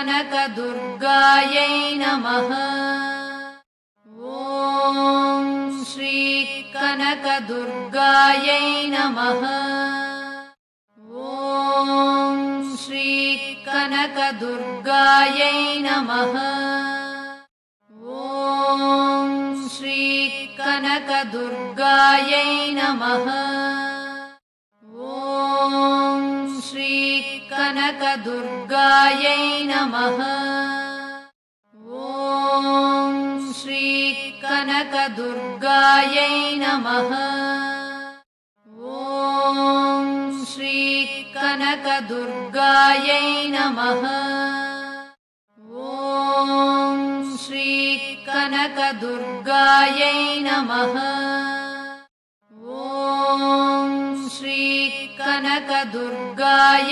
कनकदुर्गायै नमः। ॐ श्री कनकदुर्गायै नमः। ॐ श्री कनकदुर्गायै नमः। ॐ श्री कनकदुर्गायै नमः। ॐ श्री कनकदुर्गायै नमः। ॐ श्री कनकदुर्गायै नमः। ॐ श्री कनकदुर्गायै नमः। ॐ श्री कनकदुर्गायै नमः। ॐ श्री कनकदुर्गायै